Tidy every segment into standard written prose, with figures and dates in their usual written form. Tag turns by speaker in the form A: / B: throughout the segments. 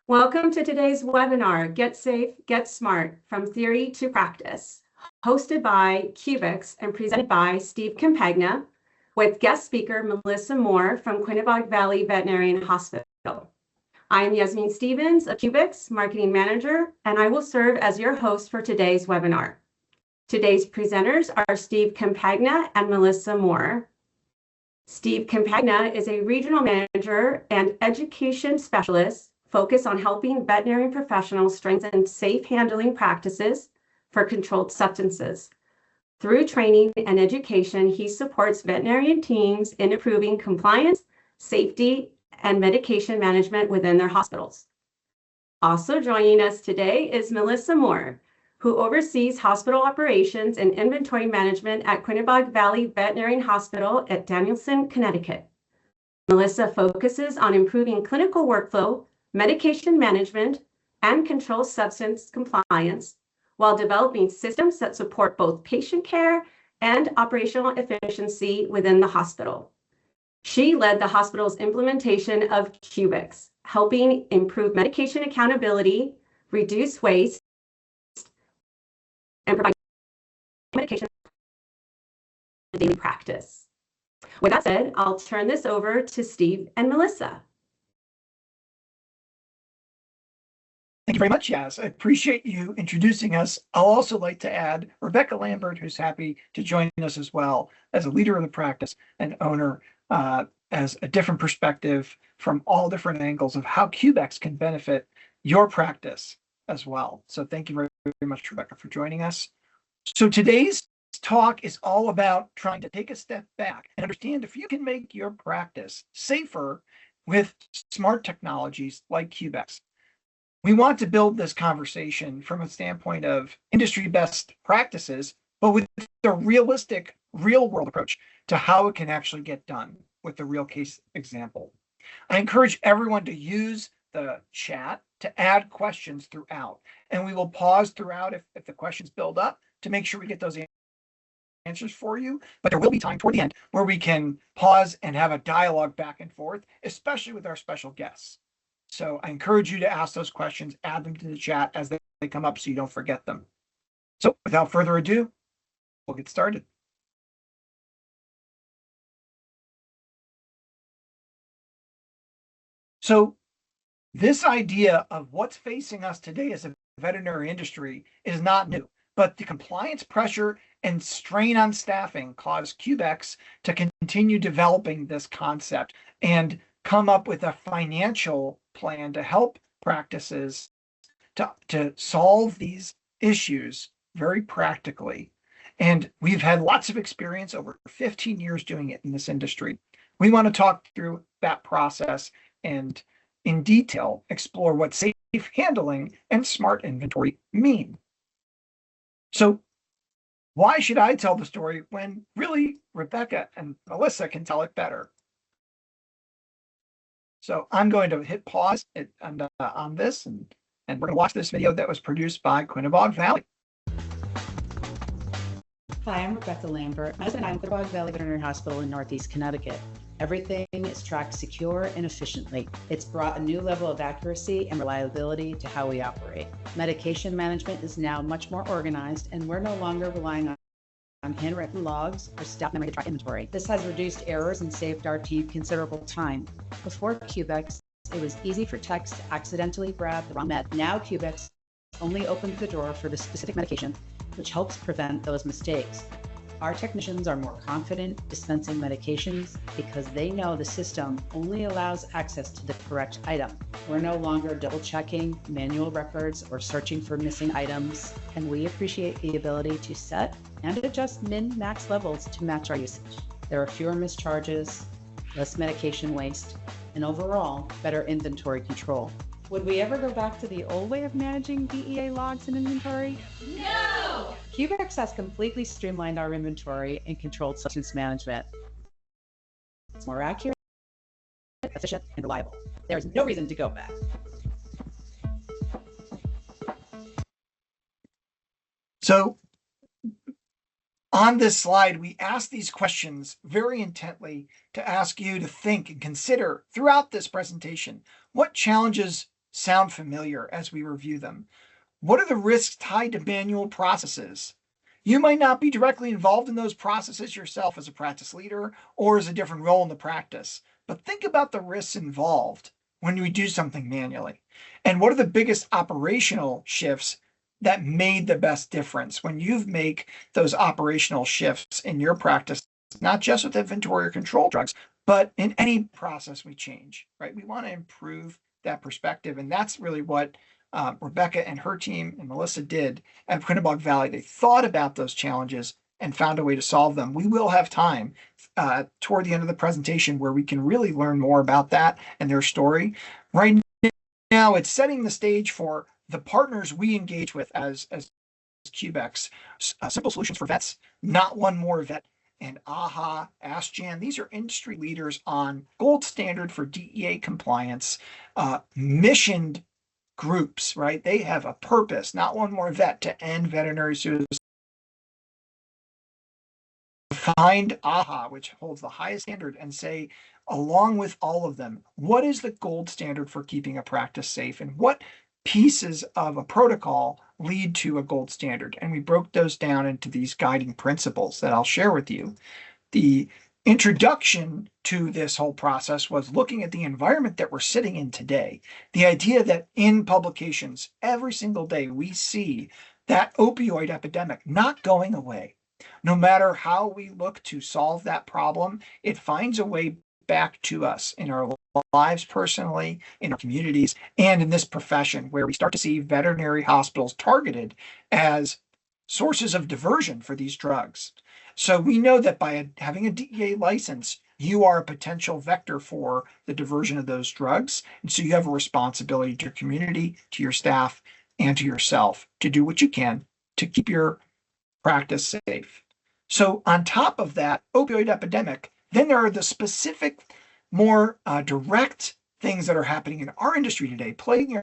A: Welcome to today's webinar, Get Safe, Get Smart, From Theory to Practice, hosted by Cubex and presented by Steve Campagna, with guest speaker Melissa Moore from Quinebaug Valley Veterinary Hospital. I am Yasmin Stevens of Cubex, Marketing Manager, and I will serve as your host for today's webinar. Today's presenters are Steve Campagna and Melissa Moore. Steve Campagna is a regional manager and education specialist focused on helping veterinary professionals strengthen safe handling practices for controlled substances. Through training and education, he supports veterinarian teams in improving compliance, safety, and medication management within their hospitals. Also joining us today is Melissa Moore, who oversees hospital operations and inventory management at Quinebaug Valley Veterinary Hospital at Danielson, Connecticut. Melissa focuses on improving clinical workflow, medication management, and controlled substance compliance while developing systems that support both patient care and operational efficiency within the hospital. She led the hospital's implementation of Cubex, helping improve medication accountability, reduce waste, and provide medication daily practice. With that said, I'll turn this over to Steve and Melissa.
B: Thank you very much, Yaz. I appreciate you introducing us. I'll also like to add Rebecca Lambert, who's happy to join us as well as a leader of the practice and owner, as a different perspective from all different angles of how Cubex can benefit your practice as well. So thank you very, very much, Rebecca, for joining us. So today's talk is all about trying to take a step back and understand if you can make your practice safer with smart technologies like Cubex. We want to build this conversation from a standpoint of industry best practices, but with a realistic, real-world approach to how it can actually get done with the real case example. I encourage everyone to use the chat to add questions throughout, and we will pause throughout if the questions build up to make sure we get those answers for you, but there will be time toward the end where we can pause and have a dialogue back and forth, especially with our special guests. So I encourage you to ask those questions, add them to the chat as they come up so you don't forget them. So without further ado, we'll get started. So this idea of what's facing us today as a veterinary industry is not new, but the compliance pressure and strain on staffing caused Cubex to continue developing this concept and come up with a financial plan to help practices to solve these issues very practically. And we've had lots of experience over 15 years doing it in this industry. We want to talk through that process and in detail explore what safe handling and smart inventory mean. So why should I tell the story when really Rebecca and Melissa can tell it better? So I'm going to hit pause on this, and we're going to watch this video that was produced by Quinebaug Valley.
C: Hi, I'm Rebecca Lambert. I'm Quinebaug Valley Veterinary Hospital in Northeast Connecticut. Everything is tracked secure and efficiently. It's brought a new level of accuracy and reliability to how we operate. Medication management is now much more organized, and we're no longer relying on handwritten logs or staff memory to track inventory. This has reduced errors and saved our team considerable time. Before Cubex, it was easy for techs to accidentally grab the wrong med. Now Cubex only opens the drawer for the specific medication, which helps prevent those mistakes. Our technicians are more confident dispensing medications because they know the system only allows access to the correct item. We're no longer double checking manual records or searching for missing items, and we appreciate the ability to set and adjust min-max levels to match our usage. There are fewer mischarges, less medication waste, and overall better inventory control. Would we ever go back to the old way of managing DEA logs and inventory?
D: No!
C: Cubex has completely streamlined our inventory and controlled substance management. It's more accurate, efficient, and reliable. There is no reason to go back.
B: So on this slide, we ask these questions very intently to ask you to think and consider throughout this presentation, what challenges sound familiar as we review them? What are the risks tied to manual processes? You might not be directly involved in those processes yourself as a practice leader or as a different role in the practice, but think about the risks involved when we do something manually. And what are the biggest operational shifts that made the best difference when you make those operational shifts in your practice, not just with inventory or control drugs, but in any process we change, right? We want to improve that perspective. And that's really what Rebecca and her team and Melissa did at Quinebaug Valley. They thought about those challenges and found a way to solve them. We will have time toward the end of the presentation where we can really learn more about that and their story. Right now, it's setting the stage for the partners we engage with as Cubex. Simple Solutions for Vets, Not One More Vet, and AHA, AskJan. These are industry leaders on gold standard for DEA compliance, missioned groups, right? They have a purpose, Not One More Vet, to end veterinary suicide. Find AHA, which holds the highest standard, and say, along with all of them, what is the gold standard for keeping a practice safe, and what pieces of a protocol lead to a gold standard? And we broke those down into these guiding principles that I'll share with you. The introduction to this whole process was looking at the environment that we're sitting in today. The idea that in publications, every single day, we see that opioid epidemic not going away. No matter how we look to solve that problem, it finds a way back to us in our lives personally, in our communities, and in this profession where we start to see veterinary hospitals targeted as sources of diversion for these drugs. So we know that by having a DEA license, you are a potential vector for the diversion of those drugs. And so you have a responsibility to your community, to your staff, and to yourself to do what you can to keep your practice safe. So on top of that opioid epidemic, then there are the specific, more direct things that are happening in our industry today, plaguing our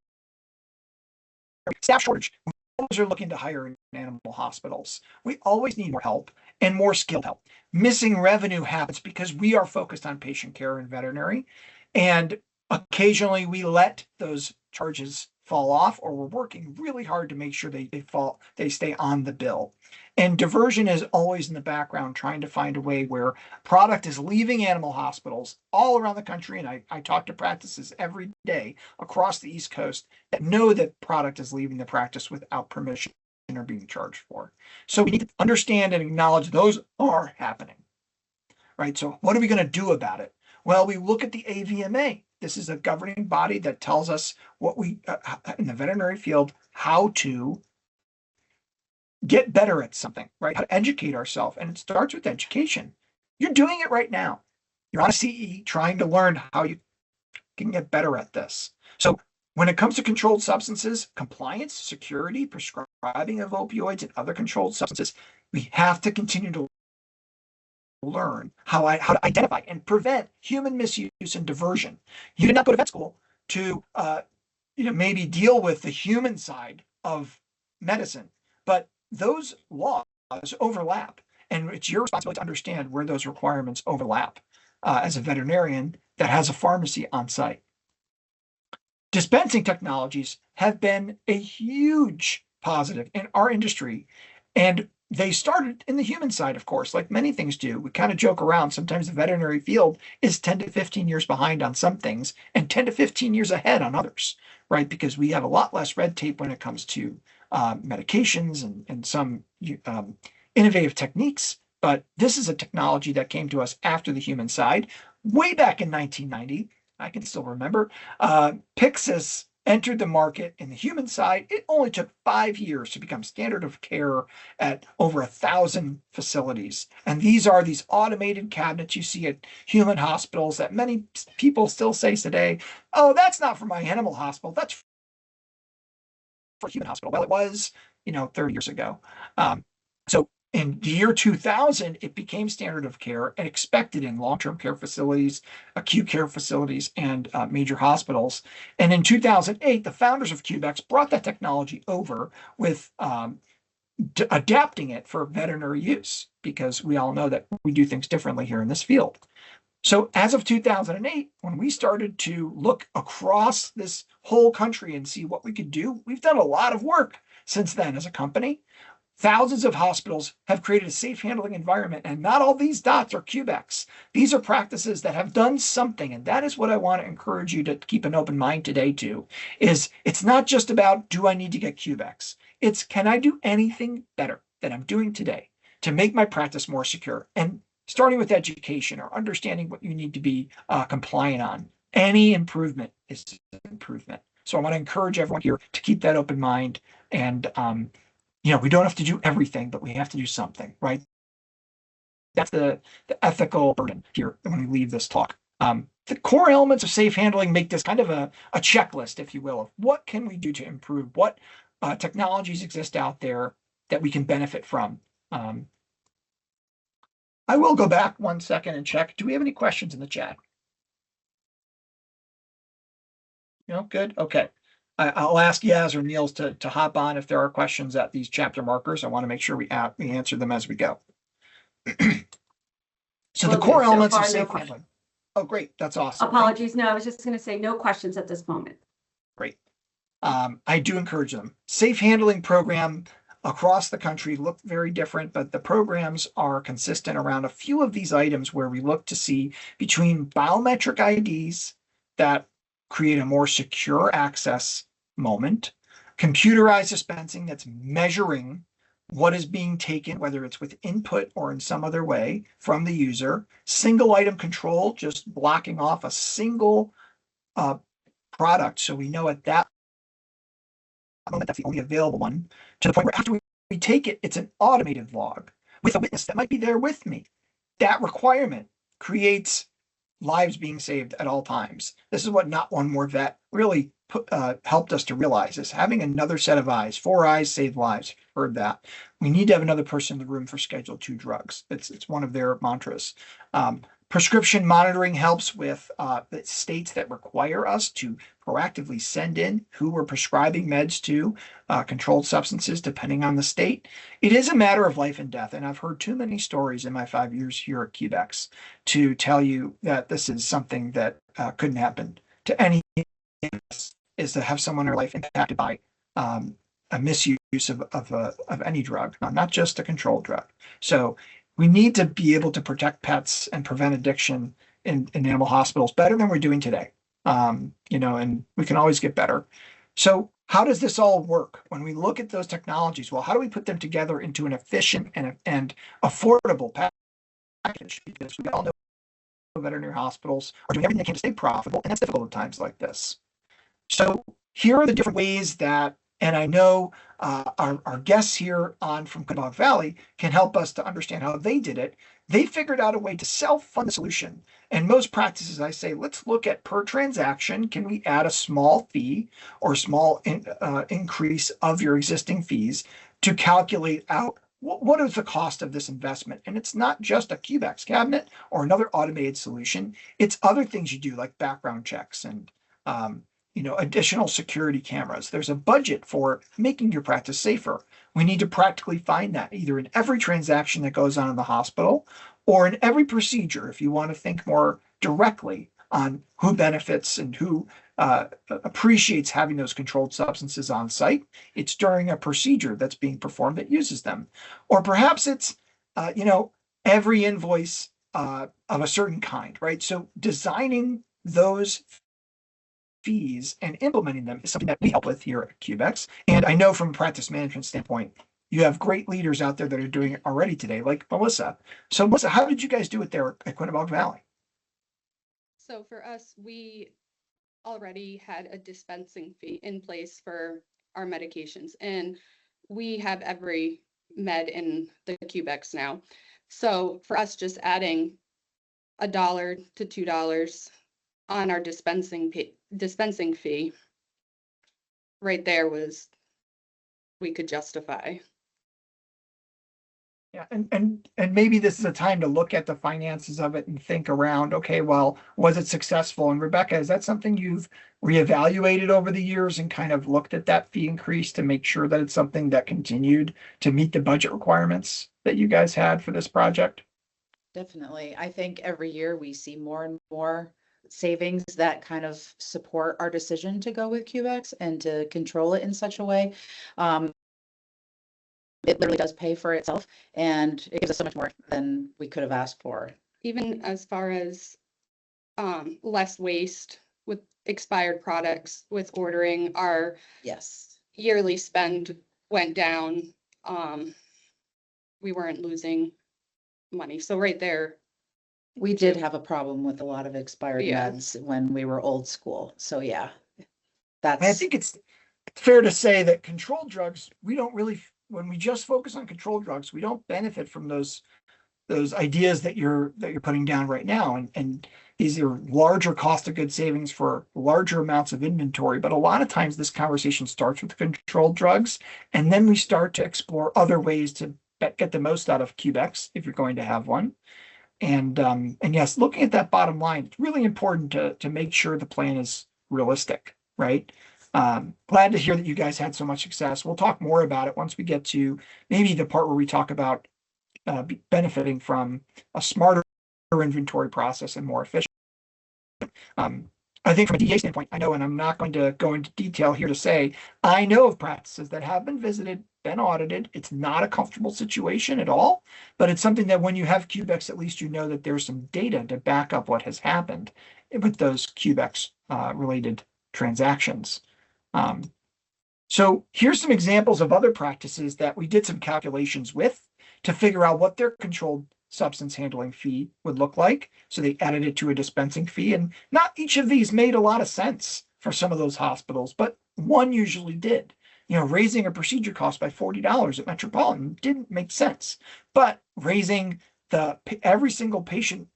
B: staff shortage. We always are looking to hire in animal hospitals. We always need more help and more skilled help. Missing revenue happens because we are focused on patient care and veterinary, and occasionally we let those charges fall off, or we're working really hard to make sure they stay on the bill. And diversion is always in the background, trying to find a way where product is leaving animal hospitals all around the country. And I talk to practices every day across the East Coast that know that product is leaving the practice without permission or being charged for. So we need to understand and acknowledge those are happening, right? So what are we going to do about it? Well, we look at the AVMA. This is a governing body that tells us what we, in the veterinary field, how to get better at something, right? How to educate ourselves. And it starts with education. You're doing it right now. You're on a CE trying to learn how you can get better at this. So when it comes to controlled substances, compliance, security, prescribing of opioids and other controlled substances, we have to continue to learn how to identify and prevent human misuse and diversion. You did not go to vet school to maybe deal with the human side of medicine, but those laws overlap, and it's your responsibility to understand where those requirements overlap as a veterinarian that has a pharmacy on site. Dispensing technologies have been a huge positive in our industry, and they started in the human side, of course, like many things do. We kind of joke around. Sometimes the veterinary field is 10 to 15 years behind on some things and 10 to 15 years ahead on others, right? Because we have a lot less red tape when it comes to medications and some innovative techniques. But this is a technology that came to us after the human side. Way back in 1990, I can still remember, Pyxis entered the market in the human side. It only took 5 years to become standard of care at over 1,000 facilities. And these are these automated cabinets you see at human hospitals that many people still say today, oh, that's not for my animal hospital, that's for human hospital. Well, it was, 30 years ago. So in the year 2000, it became standard of care and expected in long-term care facilities, acute care facilities, and major hospitals. And in 2008, the founders of Cubex brought that technology over with adapting it for veterinary use, because we all know that we do things differently here in this field. So as of 2008, when we started to look across this whole country and see what we could do, we've done a lot of work since then as a company. Thousands of hospitals have created a safe handling environment, and not all these dots are Cubex. These are practices that have done something, and that is what I want to encourage you to keep an open mind today to, is it's not just about, do I need to get Cubex? It's, can I do anything better than I'm doing today to make my practice more secure? And starting with education or understanding what you need to be compliant on. Any improvement is improvement. So I want to encourage everyone here to keep that open mind. And, we don't have to do everything, but we have to do something, right? That's the ethical burden here when we leave this talk. The core elements of safe handling make this kind of a checklist, if you will, of what can we do to improve, what technologies exist out there that we can benefit from. I will go back 1 second and check. Do we have any questions in the chat? No, good. Okay. I'll ask Yaz or Niels to hop on if there are questions at these chapter markers. I want to make sure we answer them as we go. So the core elements of safe handling. Oh, great. That's awesome.
A: Apologies. No, I was just going to say no questions at this moment.
B: Great. I do encourage them. Safe handling program across the country look very different, but the programs are consistent around a few of these items where we look to see between biometric IDs that create a more secure access moment, computerized dispensing that's measuring what is being taken, whether it's with input or in some other way from the user, single item control, just blocking off a single product. So we know at that moment that's the only available one, to the point where after we take it, it's an automated log with a witness that might be there with me. That requirement creates lives being saved at all times. This is what Not One More Vet really helped us to realize, is having another set of eyes. 4 eyes save lives. Heard that. We need to have another person in the room for Schedule II drugs. It's one of their mantras. Prescription monitoring helps with the states that require us to proactively send in who we're prescribing meds to, controlled substances, depending on the state. It is a matter of life and death, and I've heard too many stories in my 5 years here at Cubex to tell you that this is something that couldn't happen to any of us, is to have someone in their life impacted by a misuse of any drug, not just a controlled drug. So we need to be able to protect pets and prevent addiction in animal hospitals better than we're doing today. And we can always get better. So how does this all work? When we look at those technologies, well, how do we put them together into an efficient and affordable package? Because we all know veterinary hospitals are doing everything they can to stay profitable, and that's difficult at times like this. So here are the different ways that, and I know our guests here on from Quinebaug Valley can help us to understand how they did it. They figured out a way to self-fund the solution. And most practices, I say, let's look at per transaction. Can we add a small fee or small increase of your existing fees to calculate out what is the cost of this investment? And it's not just a Cubex cabinet or another automated solution. It's other things you do like background checks and additional security cameras. There's a budget for making your practice safer. We need to practically find that either in every transaction that goes on in the hospital or in every procedure. If you want to think more directly on who benefits and who appreciates having those controlled substances on site, it's during a procedure that's being performed that uses them. Or perhaps it's, every invoice of a certain kind, right? So designing those fees and implementing them is something that we help with here at Cubex. And I know from a practice management standpoint, you have great leaders out there that are doing it already today, like Melissa. So Melissa, how did you guys do it there at Quinebaug Valley?
D: So for us, we already had a dispensing fee in place for our medications, and we have every med in the Cubex now. So for us, just adding $1 to $2 on our dispensing fee right there was, we could justify.
B: Yeah, and maybe this is a time to look at the finances of it and think around, okay, well, was it successful? And Rebecca, is that something you've reevaluated over the years and kind of looked at that fee increase to make sure that it's something that continued to meet the budget requirements that you guys had for this project?
C: Definitely. I think every year we see more and more savings that kind of support our decision to go with Cubex and to control it in such a way. Um, it literally does pay for itself, and it gives us so much more than we could have asked for.
D: Even as far as less waste with expired products, with ordering, our
C: Yes.
D: yearly spend went down. We weren't losing money. So right there,
C: We did have a problem with a lot of expired
D: Yeah.
C: meds when we were old school. So yeah,
B: I
C: that's,
B: think it's fair to say that controlled drugs, we don't really, when we just focus on controlled drugs, we don't benefit from those ideas that you're putting down right now. And these are larger cost of goods savings for larger amounts of inventory. But a lot of times this conversation starts with controlled drugs, and then we start to explore other ways to get the most out of Cubex if you're going to have one. And yes, looking at that bottom line, it's really important to make sure the plan is realistic, right? Glad to hear that you guys had so much success. We'll talk more about it once we get to maybe the part where we talk about benefiting from a smarter inventory process and more efficient. I think from a DEA standpoint, I know, and I'm not going to go into detail here to say, I know of practices that have been visited, been audited. It's not a comfortable situation at all, but it's something that when you have Cubex, at least you know that there's some data to back up what has happened with those Cubex related transactions. So here's some examples of other practices that we did some calculations with to figure out what their controlled substance handling fee would look like. So they added it to a dispensing fee, and not each of these made a lot of sense for some of those hospitals, but one usually did. You know, raising a procedure cost by $40 at Metropolitan didn't make sense, but raising every single patient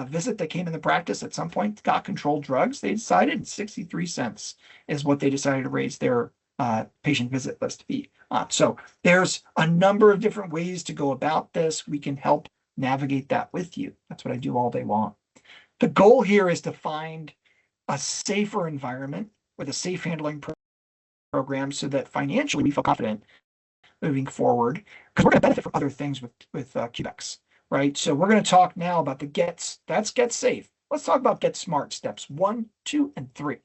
B: visit that came in the practice at some point got controlled drugs, they decided 63 cents is what they decided to raise their patient visit list fee. So there's a number of different ways to go about this. We can help navigate that with you. That's what I do all day long. The goal here is to find a safer environment with a safe handling program so that financially we feel confident moving forward, because we're going to benefit from other things with Cubex, right? So we're going to talk now about the that's get safe. Let's talk about get smart steps 1, 2, and 3.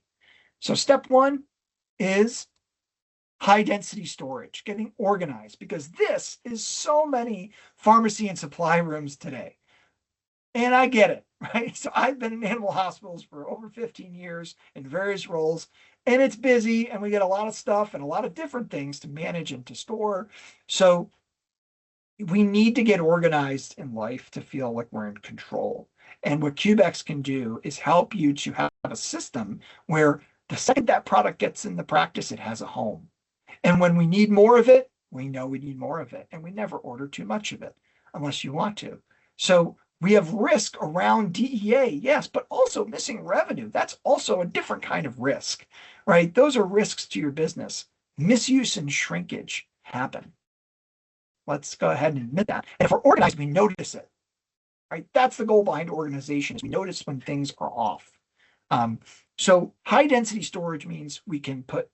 B: So step 1 is high density storage, getting organized, because this is so many pharmacy and supply rooms today. And I get it, right? So I've been in animal hospitals for over 15 years in various roles, and it's busy, and we get a lot of stuff and a lot of different things to manage and to store. So we need to get organized in life to feel like we're in control. And what Cubex can do is help you to have a system where the second that product gets in the practice, it has a home. And when we need more of it, we know we need more of it. And we never order too much of it unless you want to. So we have risk around DEA, yes, but also missing revenue. That's also a different kind of risk, right? Those are risks to your business. Misuse and shrinkage happen. Let's go ahead and admit that. And if we're organized, we notice it, right? That's the goal behind organization, is we notice when things are off. So high density storage means we can put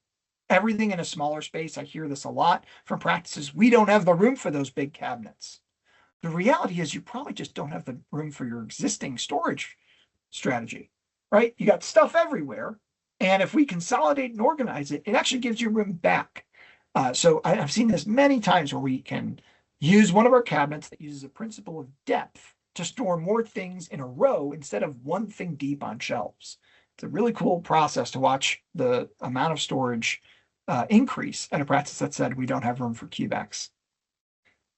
B: everything in a smaller space. I hear this a lot from practices. We don't have the room for those big cabinets. The reality is you probably just don't have the room for your existing storage strategy, right? You got stuff everywhere. And if we consolidate and organize it, it actually gives you room back. So I've seen this many times where we can use one of our cabinets that uses a principle of depth to store more things in a row instead of one thing deep on shelves. It's a really cool process to watch the amount of storage increase at a practice that said we don't have room for Cubex.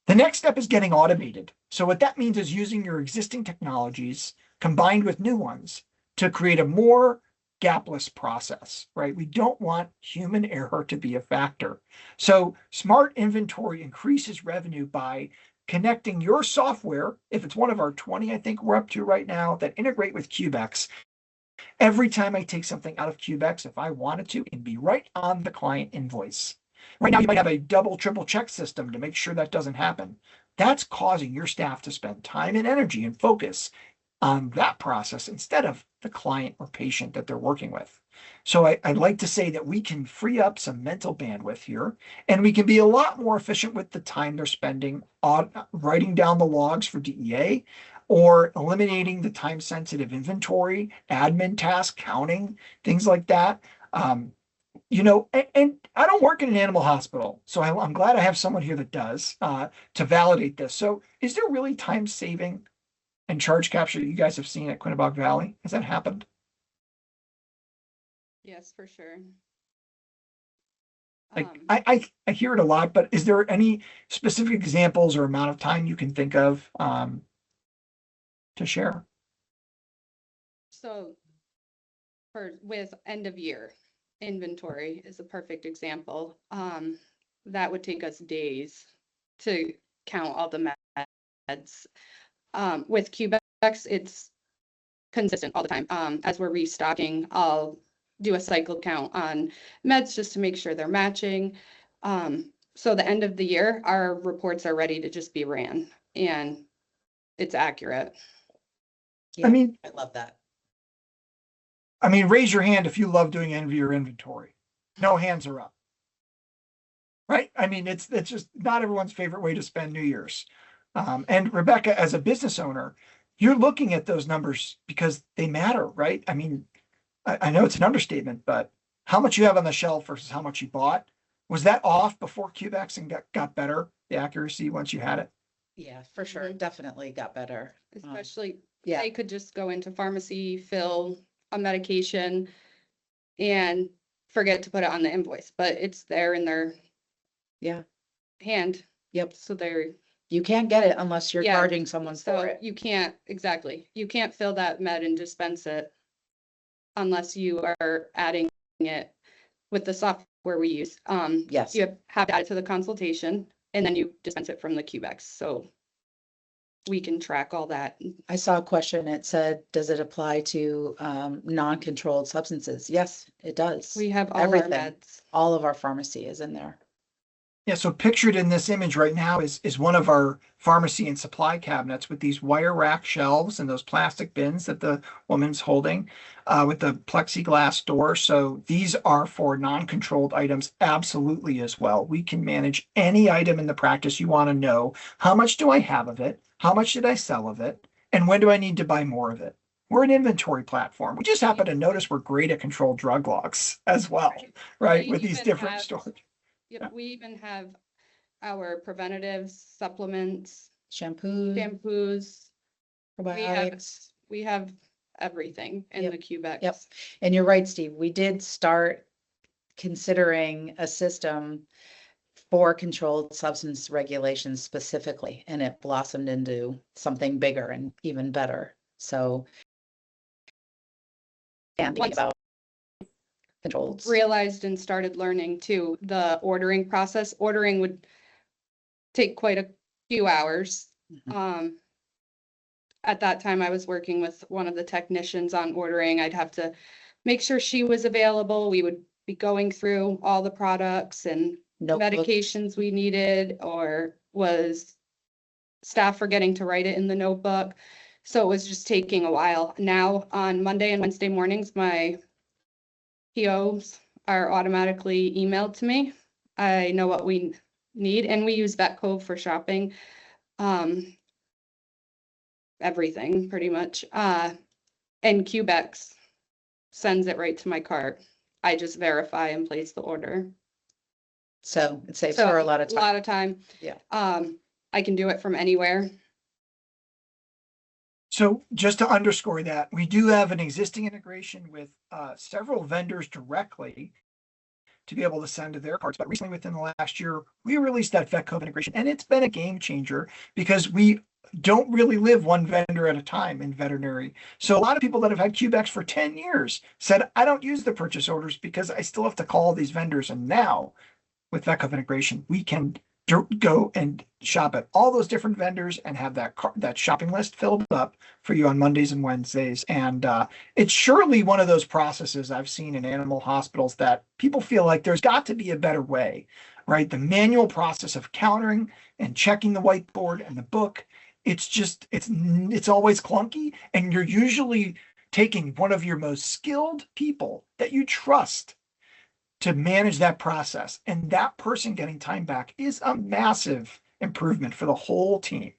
B: The next step is getting automated. So what that means is using your existing technologies combined with new ones to create a more gapless process, right? We don't want human error to be a factor. So smart inventory increases revenue by connecting your software. If it's one of our 20, I think we're up to right now, that integrate with Cubex. Every time I take something out of Cubex, if I wanted to, it'd be right on the client invoice. Right now, you might have a double, triple check system to make sure that doesn't happen. That's causing your staff to spend time and energy and focus on that process instead of the client or patient that they're working with. So I'd like to say that we can free up some mental bandwidth here, and we can be a lot more efficient with the time they're spending on writing down the logs for DEA, or eliminating the time-sensitive inventory, admin task, counting, things like that. And I don't work in an animal hospital, so I'm glad I have someone here that does to validate this. So is there really time saving and charge capture that you guys have seen at Quinebaug Valley? Has that happened?
D: Yes, for sure.
B: Like I hear it a lot, but is there any specific examples or amount of time you can think of to share?
D: So with end of year inventory is a perfect example. That would take us days to count all the meds. With Cubex, it's consistent all the time. As we're restocking, I'll do a cycle count on meds just to make sure they're matching. So the end of the year, our reports are ready to just be ran, and it's accurate.
C: Yeah,
B: I mean,
C: I love that.
B: raise your hand if you love doing end of year inventory. No hands are up. Right? It's just not everyone's favorite way to spend New Year's. And Rebecca, as a business owner, you're looking at those numbers because they matter, right? I know it's an understatement, but how much you have on the shelf versus how much you bought, was that off before Cubex and got better, the accuracy once you had it?
C: Yeah, for sure.
D: Mhm.
C: Definitely got better.
D: Especially,
C: yeah.
D: they could just go into pharmacy, fill a medication, and forget to put it on the invoice, but it's there in their
C: Yeah.
D: hand.
C: Yep.
D: So they're,
C: You can't get it unless you're
D: Yeah,
C: charging someone
D: so
C: for it.
D: you can't, exactly, you can't fill that med and dispense it unless you are adding it with the software we use.
C: Yes.
D: You have to add it to the consultation, and then you dispense it from the Cubex, so we can track all that.
C: I saw a question. It said, does it apply to non-controlled substances? Yes, it does.
D: We have all
C: Everything.
D: our meds.
C: All of our pharmacy is in there.
B: Yeah, so pictured in this image right now is one of our pharmacy and supply cabinets with these wire rack shelves and those plastic bins that the woman's holding with the plexiglass door. So these are for non-controlled items absolutely as well. We can manage any item in the practice you want to know. How much do I have of it? How much did I sell of it? And when do I need to buy more of it? We're an inventory platform. We just happen to notice we're great at controlled drug logs as well, right?
D: We
B: With these
D: even
B: different
D: have-
B: storage.
D: Yep,
B: Yeah.
D: we even have our preventatives, supplements,
C: Shampoo,
D: shampoos.
C: probiotics.
D: We have everything in
C: Yep.
D: the Cubex.
C: Yep. And you're right, Steve. We did start considering a system for controlled substance regulations specifically, and it blossomed into something bigger and even better. So, and thinking
D: Once-
C: about controlled.
D: Realized and started learning too, the ordering process. Ordering would take quite a few hours.
C: Mhm.
D: At that time, I was working with one of the technicians on ordering. I'd have to make sure she was available. We would be going through all the products and
C: Notebook.
D: medications we needed, or was staff forgetting to write it in the notebook. So it was just taking a while. Now on Monday and Wednesday mornings, my POs are automatically emailed to me. I know what we need, and we use Vetco for shopping. Everything pretty much. And Cubex sends it right to my cart. I just verify and place the order.
C: So it saves
D: So
C: her a lot of time.
D: Yeah.
C: Yeah.
D: I can do it from anywhere.
B: So just to underscore that, we do have an existing integration with several vendors directly to be able to send to their carts. But recently, within the last year, we released that Vetco integration, and it's been a game changer because we don't really live one vendor at a time in veterinary. So a lot of people that have had Cubex for 10 years said, I don't use the purchase orders because I still have to call these vendors. And now with Vetco integration, we can go and shop at all those different vendors and have that shopping list filled up for you on Mondays and Wednesdays. And it's surely one of those processes I've seen in animal hospitals that people feel like there's got to be a better way, right? The manual process of countering and checking the whiteboard and the book, it's always clunky, and you're usually taking one of your most skilled people that you trust to manage that process. And that person getting time back is a massive improvement for the whole team,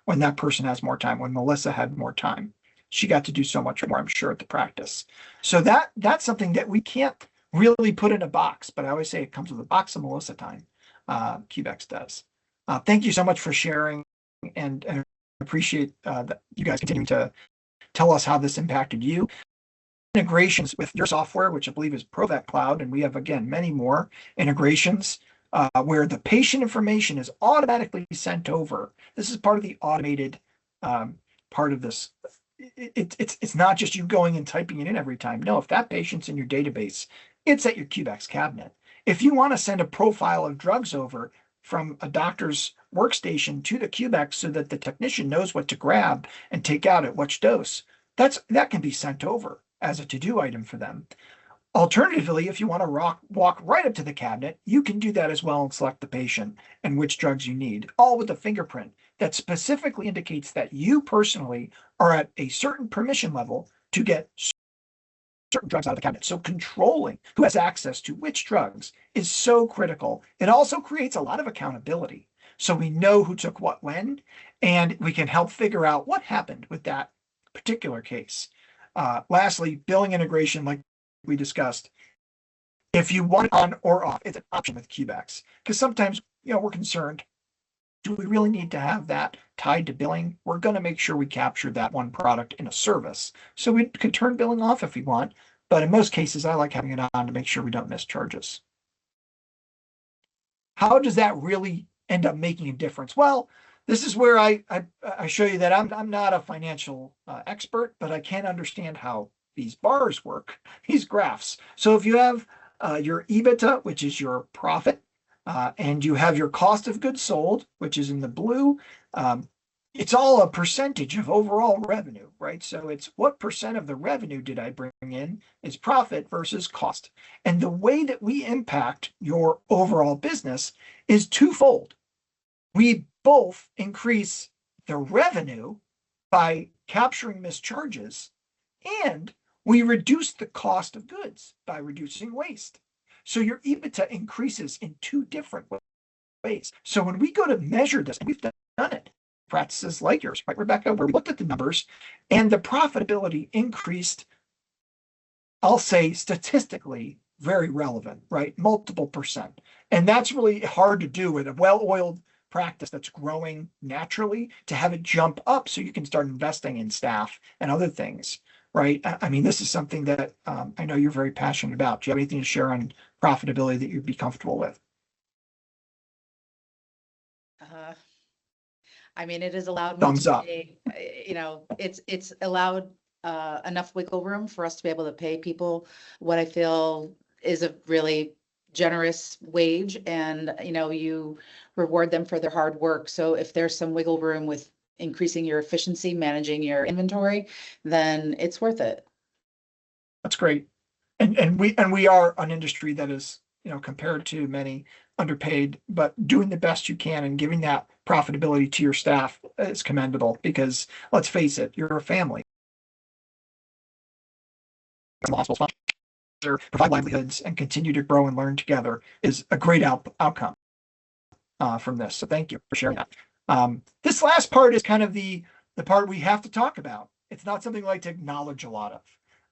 B: when that person has more time, when Melissa had more time. She got to do so much more, I'm sure, at the practice. So that's something that we can't really put in a box, but I always say it comes with a box of Melissa time. Cubex does. Thank you so much for sharing, and appreciate that you guys continuing to tell us how this impacted you. Integrations with your software, which I believe is Provet Cloud, and we have, again, many more integrations where the patient information is automatically sent over. This is part of the automated part of this. It's not just you going and typing it in every time. No, if that patient's in your database, it's at your Cubex cabinet. If you want to send a profile of drugs over from a doctor's workstation to the Cubex so that the technician knows what to grab and take out at which dose, that can be sent over as a to-do item for them. Alternatively, if you want to walk right up to the cabinet, you can do that as well and select the patient and which drugs you need, all with a fingerprint that specifically indicates that you personally are at a certain permission level to get certain drugs out of the cabinet. So controlling who has access to which drugs is so critical. It also creates a lot of accountability. So we know who took what when, and we can help figure out what happened with that particular case. Lastly, billing integration, like we discussed. If you want it on or off, it's an option with Cubex, because sometimes, we're concerned, do we really need to have that tied to billing? We're going to make sure we capture that one product in a service. So we can turn billing off if we want, but in most cases, I like having it on to make sure we don't miss charges. How does that really end up making a difference? Well, this is where I show you that I'm not a financial expert, but I can understand how these bars work, these graphs. So if you have your EBITDA, which is your profit, and you have your cost of goods sold, which is in the blue, it's all a percentage of overall revenue, right? So it's what percent of the revenue did I bring in is profit versus cost. And the way that we impact your overall business is twofold. We both increase the revenue by capturing missed charges, and we reduce the cost of goods by reducing waste. So your EBITDA increases in two different ways. So when we go to measure this, and we've done it, practices like yours, right, Rebecca, where we looked at the numbers and the profitability increased, I'll say statistically very relevant, right? Multiple percent. And that's really hard to do with a well-oiled practice that's growing naturally, to have it jump up so you can start investing in staff and other things, right? I mean, this is something that I know you're very passionate about. Do you have anything to share on profitability that you'd be comfortable with?
C: I mean, it has allowed me
B: Thumbs
C: to
B: up.
C: pay, it's allowed enough wiggle room for us to be able to pay people what I feel is a really generous wage, and you reward them for their hard work. So if there's some wiggle room with increasing your efficiency, managing your inventory, then it's worth it.
B: That's great. And we are an industry that is, compared to many, underpaid, but doing the best you can and giving that profitability to your staff is commendable, because let's face it, you're a family. Provide livelihoods and continue to grow and learn together is a great outcome from this. So thank you for sharing that. This last part is kind of the part we have to talk about. It's not something we like to acknowledge a lot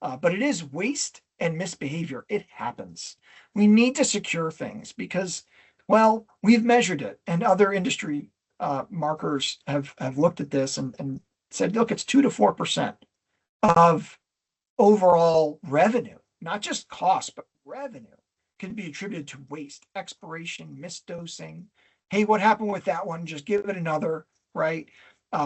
B: of, but it is waste and misbehavior. It happens. We need to secure things because, well, we've measured it, and other industry markers have looked at this and said, look, it's 2 to 4% of overall revenue, not just cost, but revenue can be attributed to waste, expiration, misdosing. Hey, what happened with that one? Just give it another, right?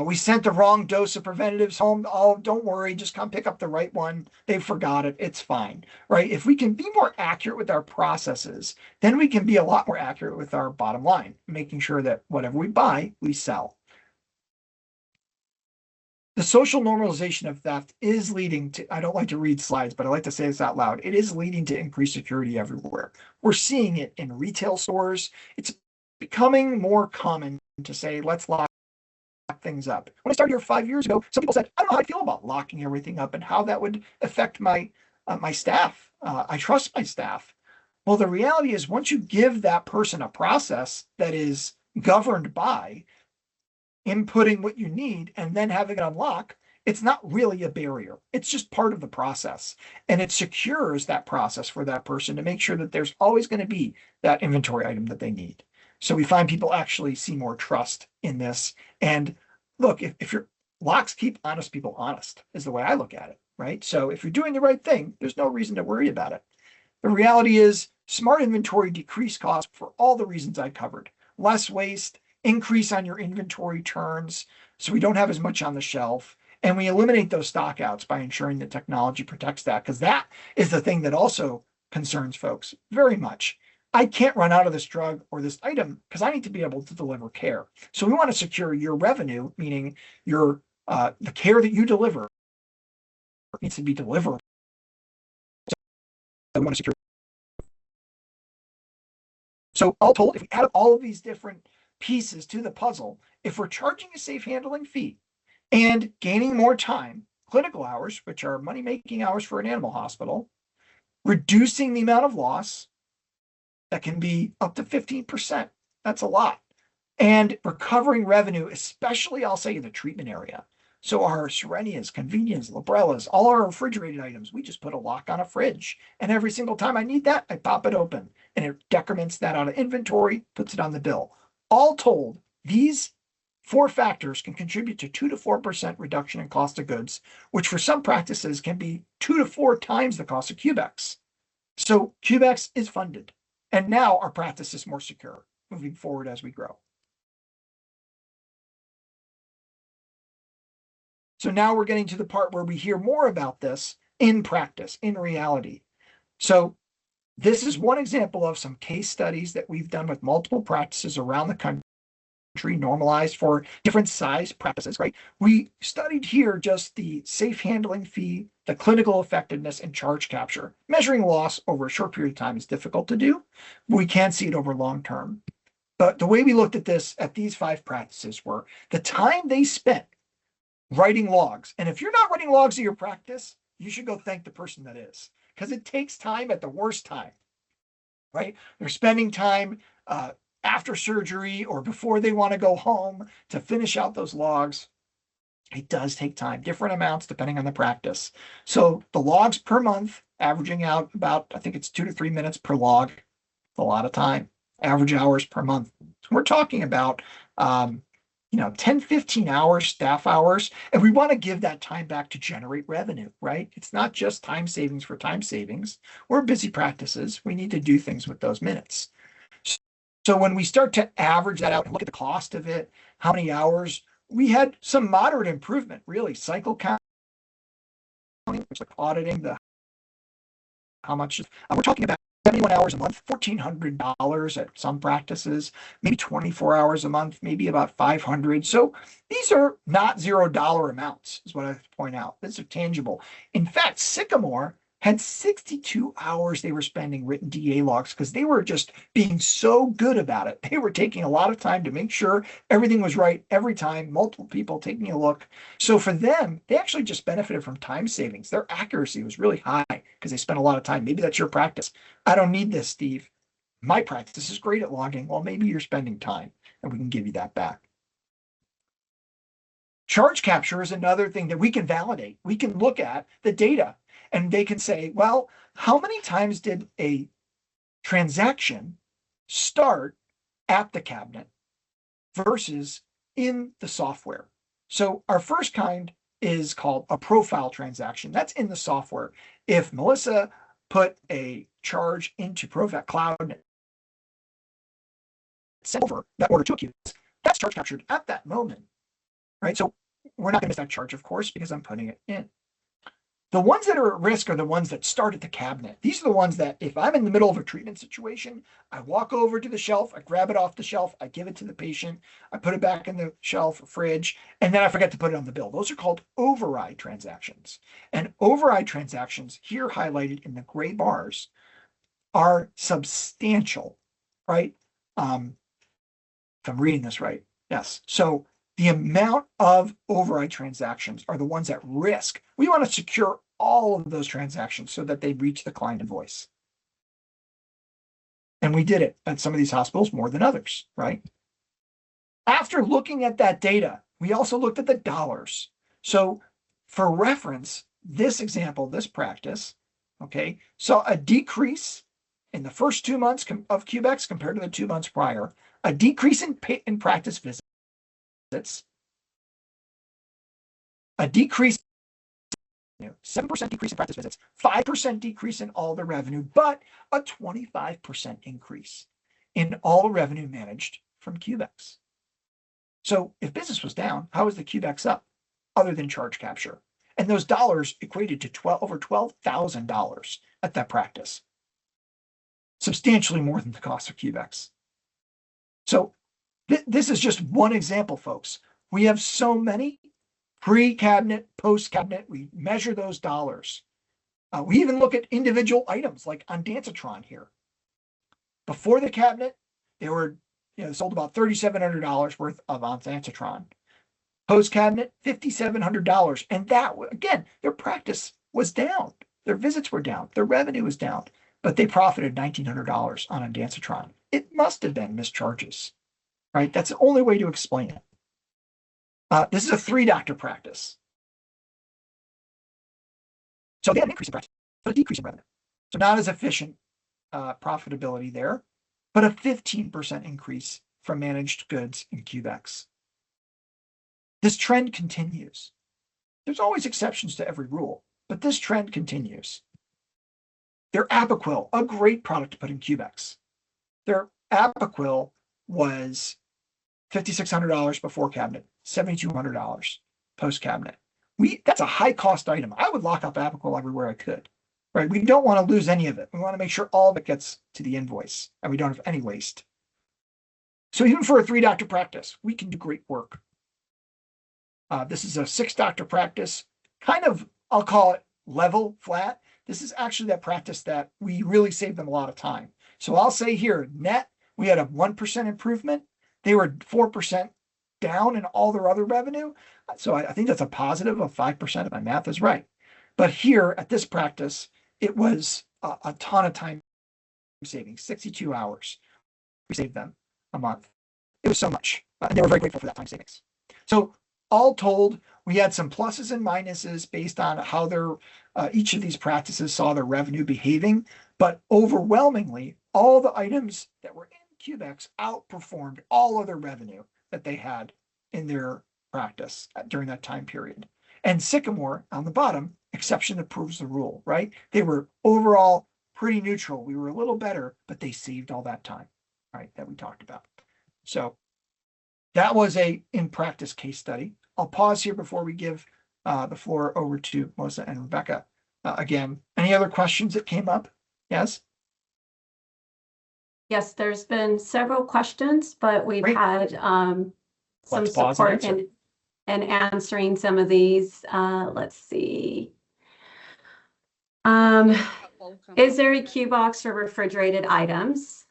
B: We sent the wrong dose of preventatives home. Oh, don't worry, just come pick up the right one. They forgot it. It's fine, right? If we can be more accurate with our processes, then we can be a lot more accurate with our bottom line, making sure that whatever we buy, we sell. The social normalization of theft is leading to, I don't like to read slides, but I like to say this out loud. It is leading to increased security everywhere. We're seeing it in retail stores. It's becoming more common to say, let's lock things up. When I started here 5 years ago, some people said, I don't know how I feel about locking everything up and how that would affect my my staff. I trust my staff. Well, the reality is, once you give that person a process that is governed by inputting what you need and then having it unlock, it's not really a barrier. It's just part of the process. And it secures that process for that person to make sure that there's always going to be that inventory item that they need. So we find people actually see more trust in this. And look, if your locks keep honest people honest, is the way I look at it, right? So if you're doing the right thing, there's no reason to worry about it. The reality is smart inventory decrease costs for all the reasons I covered. Less waste, increase on your inventory turns, so we don't have as much on the shelf. And we eliminate those stockouts by ensuring that technology protects that, because that is the thing that also concerns folks very much. I can't run out of this drug or this item because I need to be able to deliver care. So we want to secure your revenue, meaning your the care that you deliver needs to be delivered. So we want to secure. So all told, if we add up all of these different pieces to the puzzle, if we're charging a safe handling fee and gaining more time, clinical hours, which are money-making hours for an animal hospital, reducing the amount of loss, that can be up to 15%. That's a lot. And recovering revenue, especially, I'll say, in the treatment area. So our Serenias, Convenias, Librellas, all our refrigerated items, we just put a lock on a fridge. And every single time I need that, I pop it open. And it decrements that out of inventory, puts it on the bill. All told, these 4 factors can contribute to 2 to 4% reduction in cost of goods, which for some practices can be 2 to 4 times the cost of Cubex. So Cubex is funded. And now our practice is more secure moving forward as we grow. So now we're getting to the part where we hear more about this in practice, in reality. So this is one example of some case studies that we've done with multiple practices around the country, normalized for different size practices, right? We studied here just the safe handling fee, the clinical effectiveness, and charge capture. Measuring loss over a short period of time is difficult to do, but we can see it over long term. But the way we looked at this at these 5 practices were the time they spent writing logs. And if you're not writing logs of your practice, you should go thank the person that is, because it takes time at the worst time, right? They're spending time after surgery or before they want to go home to finish out those logs. It does take time, different amounts depending on the practice. So the logs per month, averaging out about, I think it's 2 to 3 minutes per log, a lot of time, average hours per month. So we're talking about, 10, 15 hours, staff hours, and we want to give that time back to generate revenue, right? It's not just time savings for time savings. We're busy practices. We need to do things with those minutes. So when we start to average that out and look at the cost of it, how many hours, we had some moderate improvement, really. Cycle counting, which like auditing how much, we're talking about 71 hours a month, $1,400 at some practices, maybe 24 hours a month, maybe about 500. So these are not $0 amounts, is what I have to point out. These are tangible. In fact, Sycamore had 62 hours they were spending written DA logs because they were just being so good about it. They were taking a lot of time to make sure everything was right every time, multiple people taking a look. So for them, they actually just benefited from time savings. Their accuracy was really high because they spent a lot of time. Maybe that's your practice. I don't need this, Steve. My practice is great at logging. Well, maybe you're spending time and we can give you that back. Charge capture is another thing that we can validate. We can look at the data and they can say, well, how many times did a transaction start at the cabinet versus in the software? So our first kind is called a profile transaction. That's in the software. If Melissa put a charge into Provet Cloud, sent over that order to a Cubex, that's charge captured at that moment, right? So we're not going to miss that charge, of course, because I'm putting it in. The ones that are at risk are the ones that start at the cabinet. These are the ones that if I'm in the middle of a treatment situation, I walk over to the shelf, I grab it off the shelf, I give it to the patient, I put it back in the shelf or fridge, and then I forget to put it on the bill. Those are called override transactions. And override transactions, here highlighted in the gray bars, are substantial, right? If I'm reading this right, yes. So the amount of override transactions are the ones at risk. We want to secure all of those transactions so that they reach the client invoice. And we did it at some of these hospitals more than others, right? after looking at that data, we also looked at the dollars. So for reference, this example, this practice, okay, saw a decrease in the first 2 months of Cubex compared to the 2 months prior, a decrease in practice visits, a decrease, 7% decrease in practice visits, 5% decrease in all the revenue, but a 25% increase in all the revenue managed from Cubex. So if business was down, how is the Cubex up other than charge capture? And those dollars equated to over $12,000 at that practice. Substantially more than the cost of Cubex. So this is just one example, folks. We have so many pre-cabinet, post-cabinet. We measure those dollars. We even look at individual items like on Dancitron here. Before the cabinet, they were sold about $3,700 worth of on Dancitron. Post-cabinet, $5,700. And that, again, their practice was down. Their visits were down. Their revenue was down. But they profited $1,900 on a Dancitron. It must have been mischarges, right? That's the only way to explain it. This is a 3-doctor practice. So they had an increase in practice, but a decrease in revenue. So not as efficient profitability there, but a 15% increase from managed goods in Cubex. This trend continues. There's always exceptions to every rule, but this trend continues. Their Apoquil, a great product to put in Cubex. Their Apoquil was $5,600 before cabinet, $7,200 post cabinet. That's a high cost item. I would lock up Apoquil everywhere I could, right? We don't want to lose any of it. We want to make sure all of it gets to the invoice and we don't have any waste. So even for a 3-doctor practice, we can do great work. This is a 6-doctor practice, kind of, I'll call it level flat. This is actually that practice that we really saved them a lot of time. So I'll say here, net, we had a 1% improvement. They were 4% down in all their other revenue. So I think that's a positive of 5% if my math is right. But here at this practice, it was a ton of time savings, 62 hours. We saved them a month. It was so much. And they were very grateful for that time savings. So all told, we had some pluses and minuses based on how each of these practices saw their revenue behaving. But overwhelmingly, all the items that were in Cubex outperformed all other revenue that they had in their practice during that time period. And Sycamore on the bottom, exception that proves the rule, right? They were overall pretty neutral. We were a little better, but they saved all that time, right, that we talked about. So that was a in-practice case study. I'll pause here before we give the floor over to Melissa and Rebecca. Again, any other questions that came up? Yes?
A: Yes, there's been several questions, but we've
B: Great.
A: had some
B: Let's pause and
A: support in answering some of these. Let's see. Is there a Q box for refrigerated items?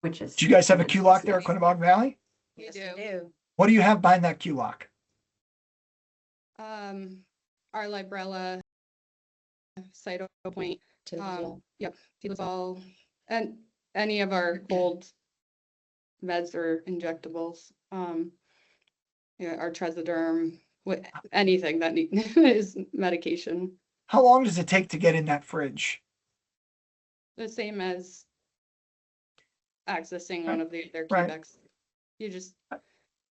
A: Which is.
B: Do you guys have a Q lock there at Quinebaug Valley?
D: We
C: Yes,
D: do.
C: we do.
B: What do you have behind that Q lock?
D: Our Librella, Cyto Point, yep, Tilazol, and any of our cold meds or injectables. Yeah, our Tresederm, anything that is medication.
B: How long does it take to get in that fridge?
D: The same as accessing one of their
B: Right.
D: Cubex. You just,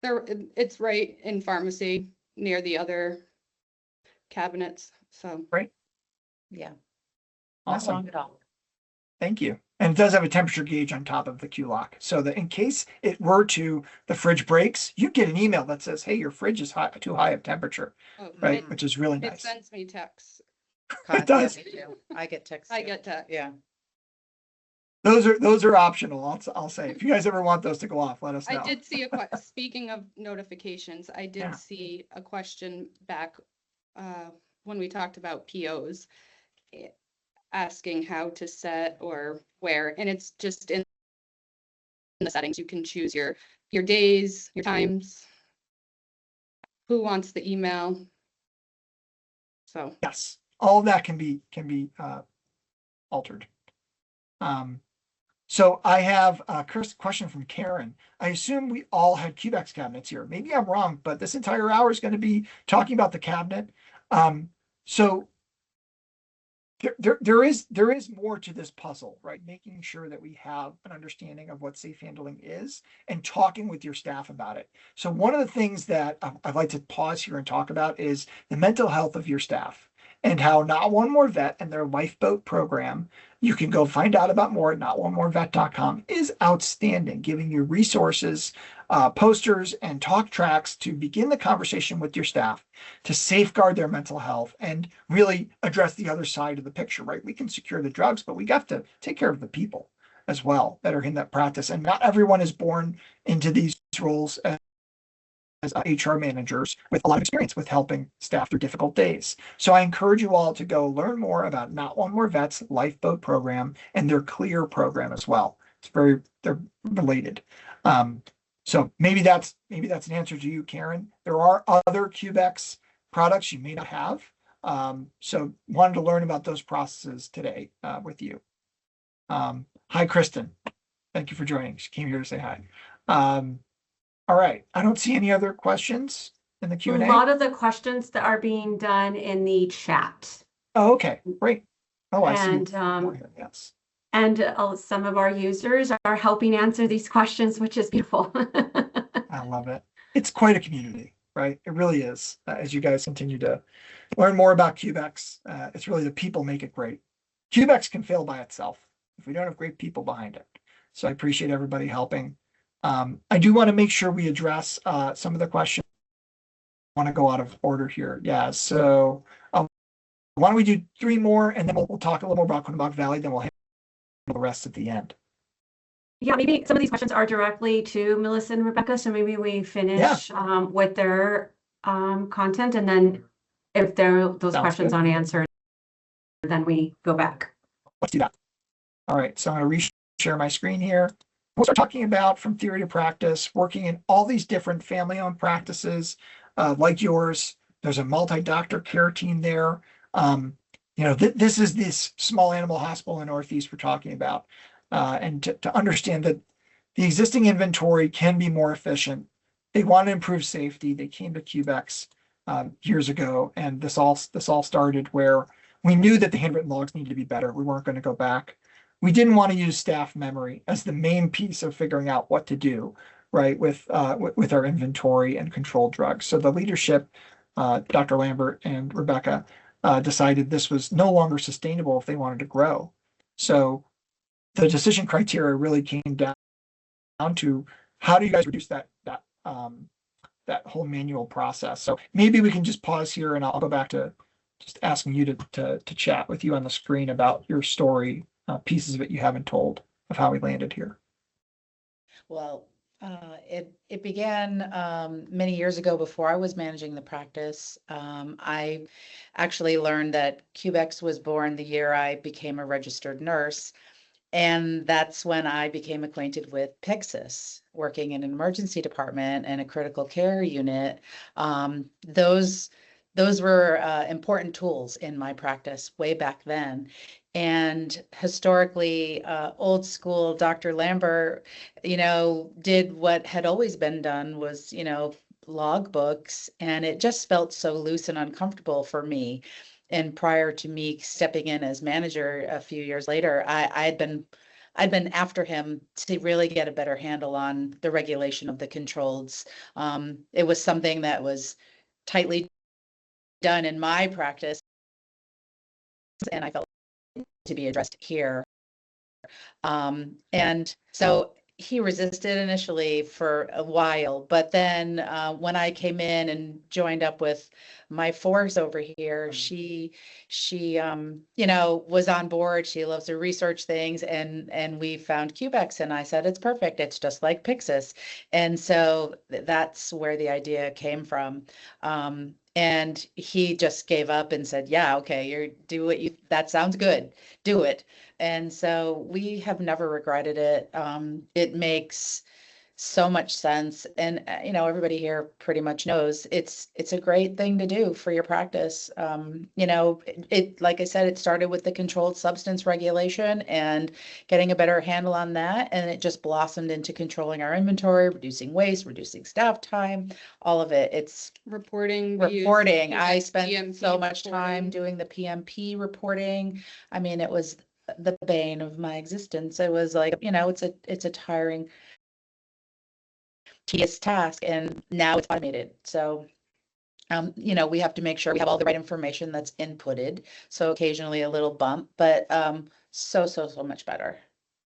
D: it's right in pharmacy near the other cabinets, so.
C: Yeah.
B: Awesome.
C: Not long at all.
B: Thank you. And it does have a temperature gauge on top of the Q lock, so that in case it were the fridge breaks, you get an email that says, hey, your fridge is too high of temperature,
D: Oh,
B: right? Which is really
D: It
B: nice.
D: sends me texts.
B: It does.
C: Yeah, me too. I get texts.
D: I
C: too.
D: get texts.
C: Yeah.
B: Those are optional. I'll say, if you guys ever want those to go off, let us know.
D: I did see speaking of notifications, I did see a question back when we talked about POs, asking how to set or where, and it's just in the settings. You can choose your days, your times, who wants the email. So
B: Yes, all of that can be altered. So I have a question from Karen. I assume we all had Cubex cabinets here. Maybe I'm wrong, but this entire hour is going to be talking about the cabinet. So there is more to this puzzle, right? Making sure that we have an understanding of what safe handling is and talking with your staff about it. So one of the things that I'd like to pause here and talk about is the mental health of your staff and how Not One More Vet and their Lifeboat program, you can go find out about more at notonemorevet.com, is outstanding, giving you resources, posters, and talk tracks to begin the conversation with your staff to safeguard their mental health and really address the other side of the picture, right? We can secure the drugs, but we got to take care of the people as well that are in that practice. And not everyone is born into these roles as HR managers with a lot of experience with helping staff through difficult days. So I encourage you all to go learn more about Not One More Vet's Lifeboat program and their Clear program as well. They're related. So maybe that's an answer to you, Karen. There are other Cubex products you may not have. So wanted to learn about those processes today with you. Hi, Kristen. Thank you for joining. She came here to say hi. All right. I don't see any other questions in the
A: A
B: Q&A.
A: lot of the questions that are being done in the chat.
B: Oh, okay. Great. Oh, I see.
A: And
B: Yes.
A: and some of our users are helping answer these questions, which is beautiful.
B: I love it. It's quite a community, right? It really is. As you guys continue to learn more about Cubex, it's really the people make it great. Cubex can fail by itself if we don't have great people behind it. So I appreciate everybody helping. I do want to make sure we address some of the questions. I want to go out of order here. Yeah. So why don't we do 3 more and then we'll talk a little more about Quinebaug Valley, then we'll handle the rest at the end.
A: Yeah, maybe some of these questions are directly to Melissa and Rebecca, so maybe we finish with their content, and then if those
B: Sounds
A: questions
B: good.
A: unanswered, then we go back.
B: Let's do that. All right, so I'm going to reshare my screen here. We'll start talking about from theory to practice, working in all these different family-owned practices like yours. There's a multi-doctor care team there. This is this small animal hospital in Northeast we're talking about. And to understand that the existing inventory can be more efficient. They want to improve safety. They came to Cubex years ago, and this all started where we knew that the handwritten logs needed to be better. We weren't going to go back. We didn't want to use staff memory as the main piece of figuring out what to do, right, with our inventory and controlled drugs. So the leadership, Dr. Lambert and Rebecca, decided this was no longer sustainable if they wanted to grow. So the decision criteria really came down to how do you guys reduce that whole manual process. So maybe we can just pause here and I'll go back to just asking you to chat with you on the screen about your story, pieces of it you haven't told of how we landed here.
C: Well, it began many years ago before I was managing the practice. I actually learned that Cubex was born the year I became a registered nurse. And that's when I became acquainted with Pyxis, working in an emergency department and a critical care unit. Those were important tools in my practice way back then. And historically, old school Dr. Lambert, did what had always been done was, log books, and it just felt so loose and uncomfortable for me. And prior to me stepping in as manager a few years later, I'd been after him to really get a better handle on the regulation of the controls. It was something that was tightly done in my practice, and I felt to be addressed here. And so he resisted initially for a while, but then when I came in and joined up with my force over here, she was on board. She loves to research things, and we found Cubex, and I said, it's perfect. It's just like Pyxis. And so that's where the idea came from. And he just gave up and said, yeah, okay, that sounds good. Do it. And so we have never regretted it. It makes so much sense. And, everybody here pretty much knows it's a great thing to do for your practice. Like I said, it started with the controlled substance regulation and getting a better handle on that. And it just blossomed into controlling our inventory, reducing waste, reducing staff time, all of it. It's
D: Reporting.
C: reporting.
D: We
C: I
D: had
C: spent
D: PMP
C: so much time
D: reporting.
C: doing the PMP reporting. I mean, it was the bane of my existence. It was like, it's a tiring, tedious task, and now it's automated. So, we have to make sure we have all the right information that's inputted. So occasionally a little bump, but so much better.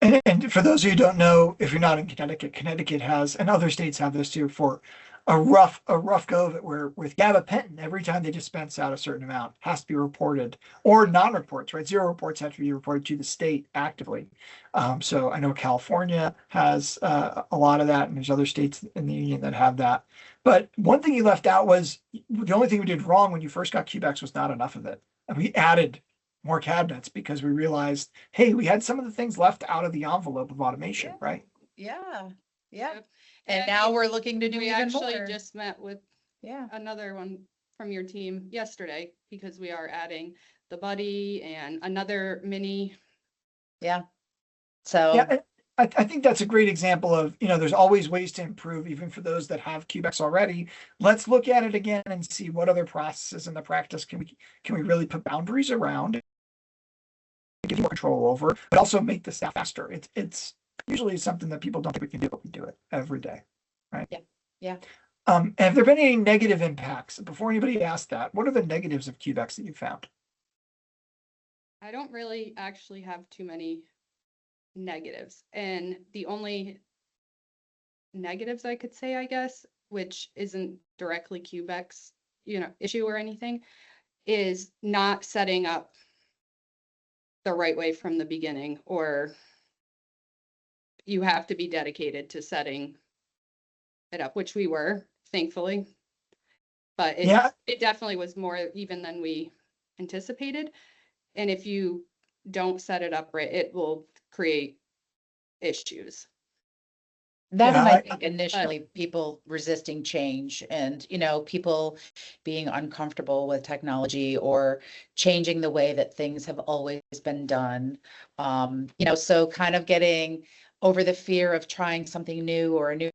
B: And for those of you who don't know, if you're not in Connecticut, Connecticut has, and other states have this too, for a rough go of it, where with gabapentin, every time they dispense out a certain amount has to be reported, or non-reports, right? 0 reports have to be reported to the state actively. So I know California has a lot of that, and there's other states in the union that have that. But one thing you left out was the only thing we did wrong when you first got Cubex was not enough of it. And we added more cabinets because we realized, hey, we had some of the things left out of the envelope of automation, right?
C: Yeah.
D: Yep.
C: And now we're looking to do
D: We
C: even
D: actually
C: more.
D: just met with another one from your team yesterday, because we are adding the buddy and another mini.
C: So
B: Yeah, I think that's a great example of, there's always ways to improve, even for those that have Cubex already. Let's look at it again and see what other processes in the practice can we really put boundaries around and give you more control over, but also make the staff faster. It's usually something that people don't think we can do, but we do it every day, right?
C: Yeah.
B: And have there been any negative impacts? Before anybody asks that, what are the negatives of Cubex that you found?
D: I don't really actually have too many negatives, and the only negatives I could say, I guess, which isn't directly Cubex, issue or anything, is not setting up the right way from the beginning, or you have to be dedicated to setting it up, which we were, thankfully. But it definitely was more even than we anticipated. And if you don't set it up right, it will create issues.
C: That, and
B: Yeah,
C: I think initially people resisting change and, people being uncomfortable with technology or changing the way that things have always been done. So kind of getting over the fear of trying something new or a new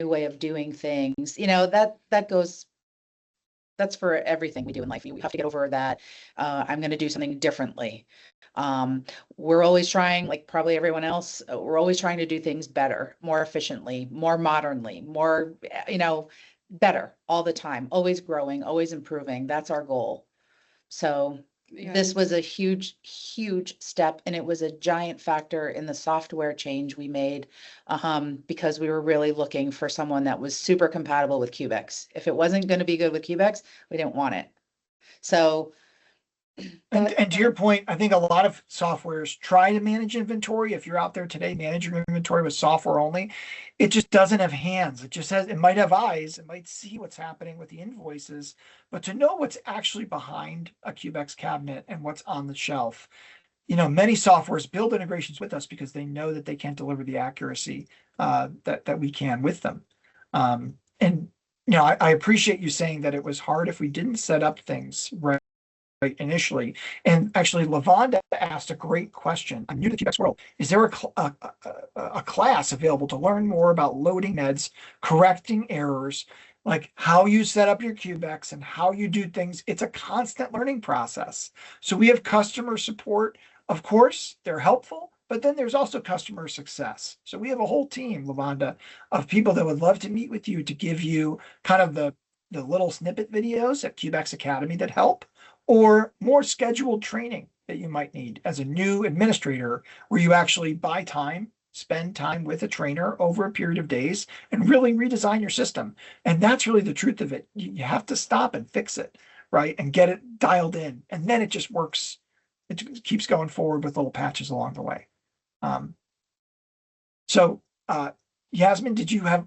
C: way of doing things, that's for everything we do in life. We have to get over that. I'm going to do something differently. We're always trying, like probably everyone else, we're always trying to do things better, more efficiently, more modernly, more, better all the time, always growing, always improving. That's our goal. So this was a huge step, and it was a giant factor in the software change we made, because we were really looking for someone that was super compatible with Cubex. If it wasn't going to be good with Cubex, we didn't want it. So
B: and to your point, I think a lot of softwares try to manage inventory. If you're out there today, manage your inventory with software only. It just doesn't have hands. It might have eyes. It might see what's happening with the invoices, but to know what's actually behind a Cubex cabinet and what's on the shelf, many softwares build integrations with us because they know that they can't deliver the accuracy that we can with them. And I appreciate you saying that it was hard if we didn't set up things right initially. And actually, Lavonda asked a great question. I'm new to the Cubex world. Is there a class available to learn more about loading meds, correcting errors, like how you set up your Cubex and how you do things? It's a constant learning process. So we have customer support. Of course, they're helpful, but then there's also customer success. So we have a whole team, Lavonda, of people that would love to meet with you to give you kind of the little snippet videos at Cubex Academy that help, or more scheduled training that you might need as a new administrator, where you actually buy time, spend time with a trainer over a period of days and really redesign your system. And that's really the truth of it. You have to stop and fix it, right? And get it dialed in. And then it just works. It keeps going forward with little patches along the way. So Yasmin,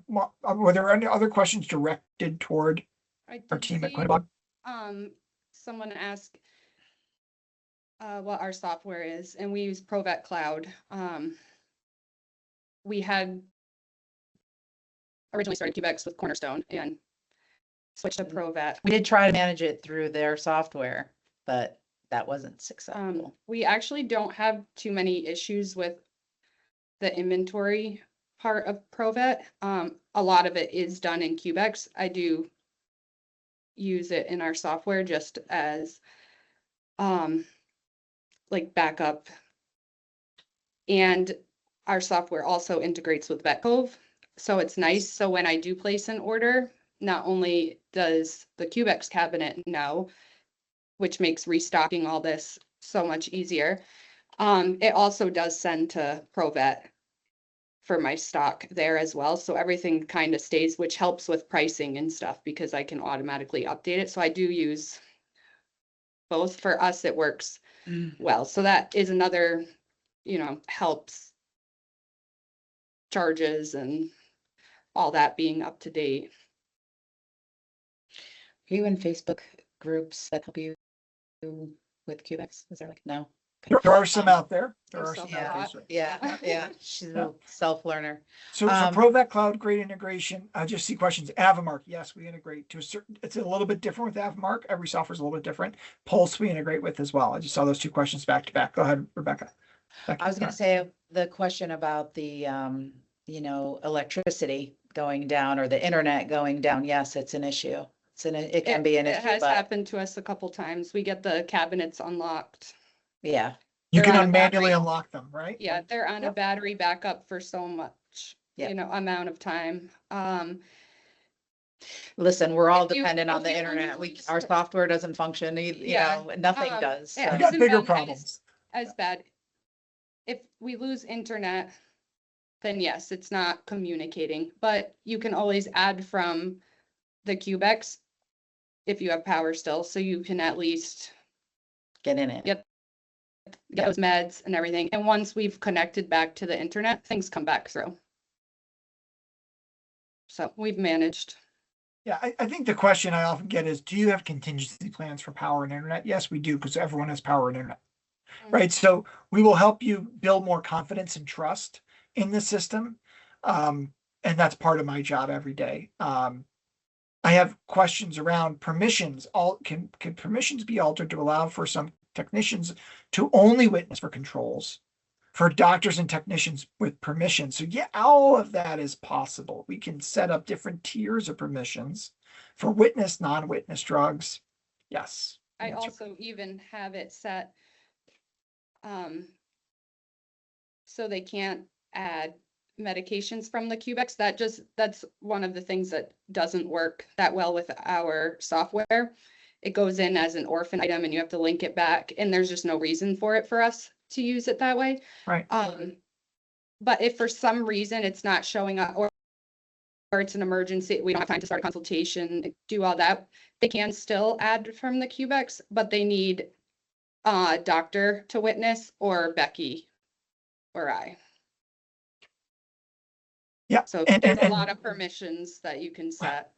B: were there any other questions directed toward our team at Quinebaug?
D: Someone asked what our software is, and we use Provet Cloud. We had originally started Cubex with Cornerstone and switched to ProVet.
C: We did try to manage it through their software, but that wasn't successful.
D: We actually don't have too many issues with the inventory part of ProVet. A lot of it is done in Cubex. I do use it in our software just as like backup. And our software also integrates with VetCove. So it's nice. So when I do place an order, not only does the Cubex cabinet know, which makes restocking all this so much easier, it also does send to ProVet for my stock there as well. So everything kind of stays, which helps with pricing and stuff because I can automatically update it. So I do use both. For us, it works well. So that is another, helps charges and all that being up to date.
C: Are you in Facebook groups that help you with Cubex? Is there like, no?
B: There are some out there. There
D: There's
B: are some
D: some
B: out
D: out.
B: there.
C: Yeah. She's a self-learner.
B: So ProVet Cloud, great integration. I just see questions. Avamark, yes, we integrate to a certain, it's a little bit different with Avamark. Every software is a little bit different. Pulse we integrate with as well. I just saw those two questions back to back. Go ahead, Rebecca.
C: I was going to say the question about the, electricity going down or the internet going down. Yes, it's an issue. It can be an issue.
D: It has
C: but
D: happened to us a couple times. We get the cabinets unlocked.
C: yeah,
B: You
D: They're on
B: can
D: a
B: manually
D: battery.
B: unlock them, right?
D: Yeah, they're on a
B: Yep.
D: battery backup for so much,
C: Yep.
D: amount of time.
C: listen, we're all
D: If you-
C: dependent on
D: if
C: the
D: you
C: internet.
D: lose-
C: Our software doesn't function,
D: Yeah,
C: nothing does.
D: it
B: We
C: so.
B: got
D: hasn't
B: bigger
D: been
B: problems.
D: as bad. If we lose internet, then yes, it's not communicating, but you can always add from the Cubex if you have power still, so you can at least
C: Get in it.
D: Yep. get those meds and everything. And once we've connected back to the internet, things come back through. So we've managed.
B: Yeah, I think the question I often get is, do you have contingency plans for power and internet? Yes, we do, because everyone has power and internet, right? So we will help you build more confidence and trust in the system. And that's part of my job every day. I have questions around permissions. Can permissions be altered to allow for some technicians to only witness for controls, for doctors and technicians with permission? So yeah, all of that is possible. We can set up different tiers of permissions for witness, non-witness drugs. Yes.
D: I also even have it set so they can't add medications from the Cubex. That's one of the things that doesn't work that well with our software. It goes in as an orphan item and you have to link it back, and there's just no reason for it for us to use it that way.
B: Right.
D: But if for some reason it's not showing up or it's an emergency, we don't have time to start a consultation, do all that, they can still add from the Cubex, but they need a doctor to witness, or Becky or I.
B: Yeah.
D: So
B: And-
D: there's a
B: and-
D: lot of permissions that you can set.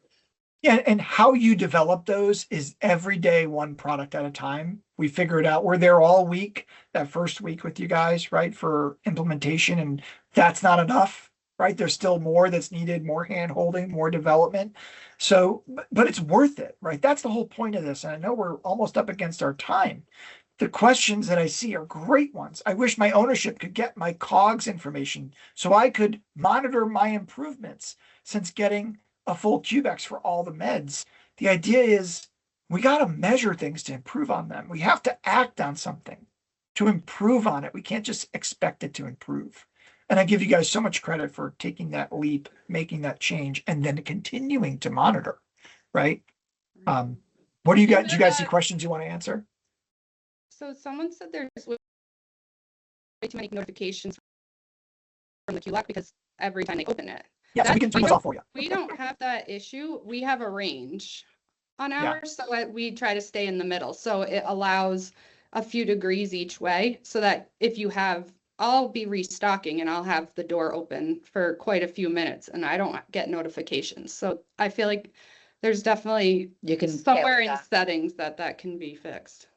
B: Yeah, and how you develop those is every day, one product at a time. We figure it out. We're there all week, that first week with you guys, right, for implementation, and that's not enough, right? There's still more that's needed, more hand holding, more development. So, but it's worth it, right? That's the whole point of this. And I know we're almost up against our time. The questions that I see are great ones. I wish my ownership could get my COGS information so I could monitor my improvements since getting a full Cubex for all the meds. The idea is we got to measure things to improve on them. We have to act on something to improve on it. We can't just expect it to improve. And I give you guys so much credit for taking that leap, making that change, and then continuing to monitor, right? What do you guys, do you guys see questions you want to answer?
D: So someone said there's way too many notifications from the QLAC because every time they open it.
B: Yeah, so we can turn those off for you.
D: We don't have that issue. We have a range on ours, so we try to stay in the middle. So it allows a few degrees each way, so that if you have, I'll be restocking and I'll have the door open for quite a few minutes and I don't get notifications. So I feel like there's definitely
C: You can
D: somewhere in
C: tailor that.
D: settings that can be fixed.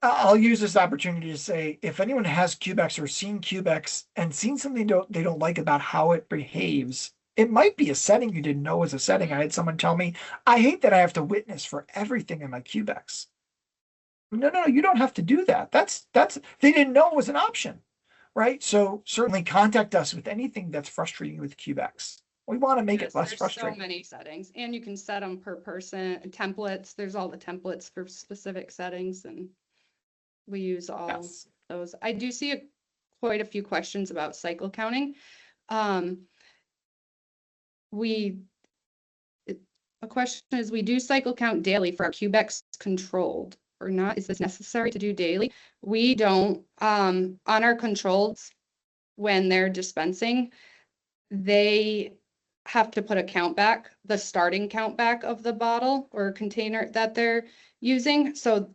B: I'll use this opportunity to say, if anyone has Cubex or seen Cubex and seen something they don't like about how it behaves it might be a setting you didn't know was a setting. I had someone tell me, I hate that I have to witness for everything in my Cubex. No, you don't have to do that. They didn't know it was an option, right? So certainly contact us with anything that's frustrating with Cubex. We want to make it less
D: There's
B: frustrating.
D: so many settings, and you can set them per person, templates. There's all the templates for specific settings, and we use all
B: Yes.
D: those. I do see quite a few questions about cycle counting. A question is, we do cycle count daily for our Cubex controlled or not? Is this necessary to do daily? We don't, on our controls, when they're dispensing, they have to put a count back, the starting count back of the bottle or container that they're using. So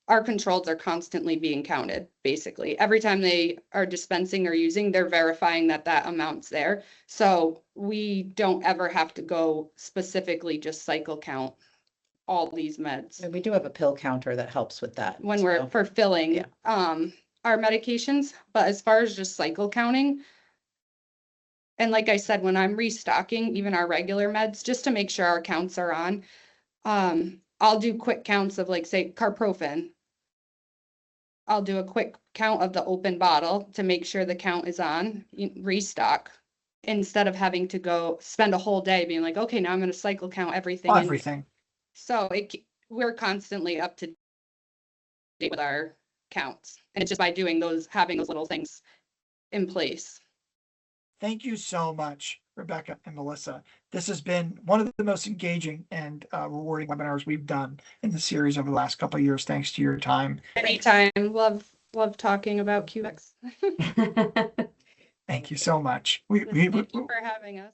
D: our controls are constantly being counted, basically. Every time they are dispensing or using, they're verifying that that amount's there. So we don't ever have to go specifically just cycle count all these meds.
C: And we do have a pill counter that helps with that.
D: When we're for filling
C: Yeah.
D: our medications, but as far as just cycle counting, and like I said, when I'm restocking even our regular meds, just to make sure our counts are on, I'll do quick counts of, like, say, carprofen. I'll do a quick count of the open bottle to make sure the count is on, restock, instead of having to go spend a whole day being like, okay, now I'm going to cycle count everything.
B: Everything.
D: So we're constantly up to date with our counts. And it's just by doing those, having those little things in place.
B: Thank you so much, Rebecca and Melissa. This has been one of the most engaging and rewarding webinars we've done in the series over the last couple of years. Thanks to your time.
D: Anytime. Love talking about Cubex.
B: Thank you so much.
D: Thank you for having us.